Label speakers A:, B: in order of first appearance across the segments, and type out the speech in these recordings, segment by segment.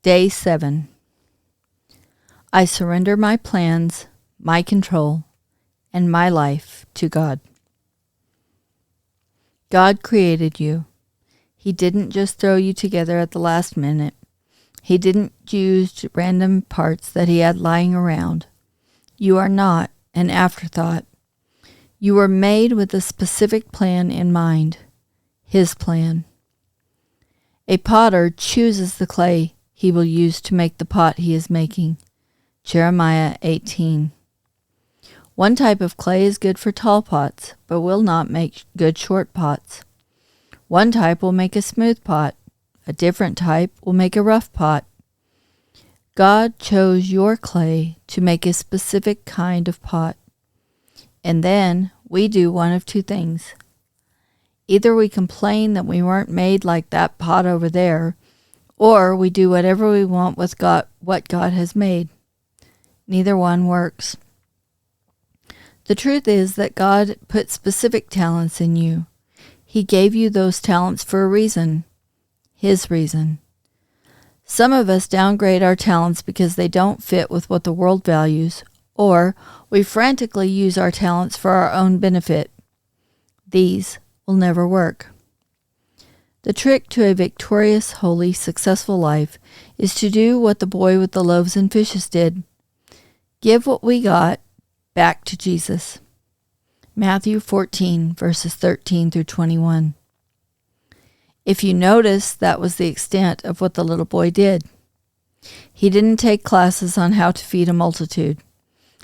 A: Day 7. I surrender my plans, my control, and my life to God. God created you. He didn't just throw you together at the last minute. He didn't use random parts that he had lying around. You are not an afterthought. You were made with a specific plan in mind, his plan. A potter chooses the clay he will use to make the pot he is making. Jeremiah 18. One type of clay is good for tall pots, but will not make good short pots. One type will make a smooth pot. A different type will make a rough pot. God chose your clay to make a specific kind of pot. And then we do one of two things. Either we complain that we weren't made like that pot over there, or we do whatever we want with what God has made. Neither one works. The truth is that God put specific talents in you. He gave you those talents for a reason, his reason. Some of us downgrade our talents because they don't fit with what the world values, or we frantically use our talents for our own benefit. These will never work. The trick to a victorious, holy, successful life is to do what the boy with the loaves and fishes did. Give what we got back to Jesus. Matthew 14, verses 13 through 21. If you notice, that was the extent of what the little boy did. He didn't take classes on how to feed a multitude.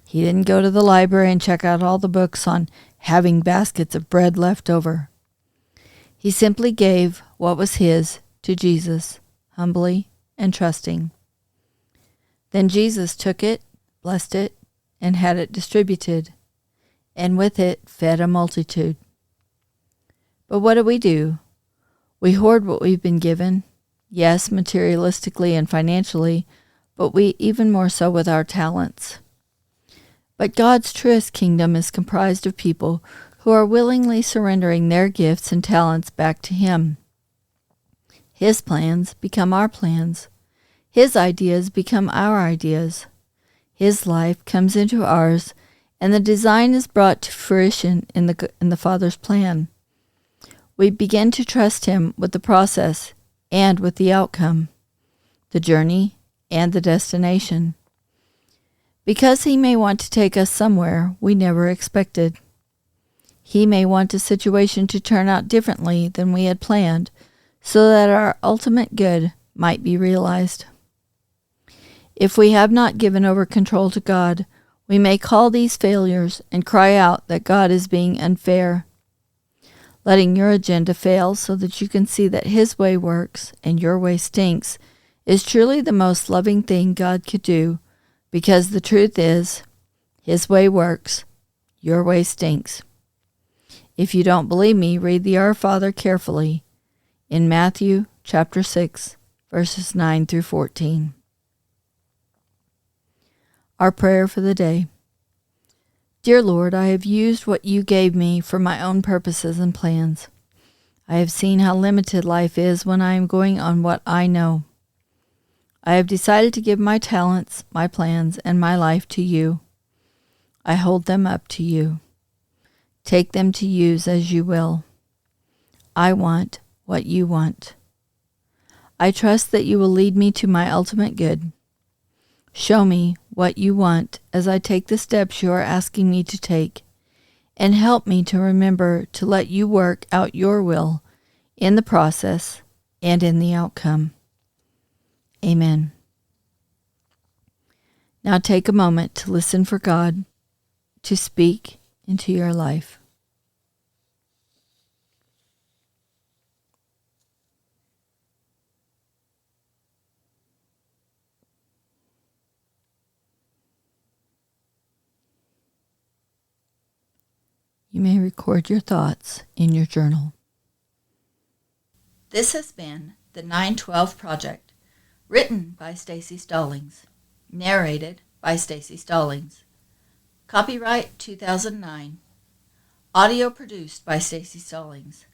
A: He didn't go to the library and check out all the books on having baskets of bread left over. He simply gave what was his to Jesus, humbly and trusting. Then Jesus took it, blessed it, and had it distributed, and with it fed a multitude. But what do? We hoard what we've been given, yes, materialistically and financially, but we even more so with our talents. But God's truest kingdom is comprised of people who are willingly surrendering their gifts and talents back to him. His plans become our plans. His ideas become our ideas. His life comes into ours, and the design is brought to fruition in the Father's plan. We begin to trust him with the process and with the outcome, the journey and the destination. Because he may want to take us somewhere we never expected. He may want a situation to turn out differently than we had planned, so that our ultimate good might be realized. If we have not given over control to God, we may call these failures and cry out that God is being unfair. Letting your agenda fail so that you can see that his way works and your way stinks is truly the most loving thing God could do, because the truth is, his way works, your way stinks. If you don't believe me, read the Our Father carefully in Matthew chapter 6, verses 9 through 14. Our prayer for the day. Dear Lord, I have used what you gave me for my own purposes and plans. I have seen how limited life is when I am going on what I know. I have decided to give my talents, my plans, and my life to you. I hold them up to you. Take them to use as you will. I want what you want. I trust that you will lead me to my ultimate good. Show me what you want as I take the steps you are asking me to take, and help me to remember to let you work out your will in the process and in the outcome. Amen. Now take a moment to listen for God to speak into your life. You may record your thoughts in your journal. This has been the 912 Project, written by Staci Stallings, narrated by Staci Stallings. Copyright 2009. Audio produced by Staci Stallings.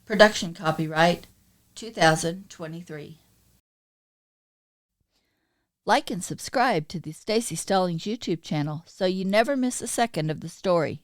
A: Production copyright 2023. Like and subscribe to the Staci Stallings YouTube channel so you never miss a second of the story.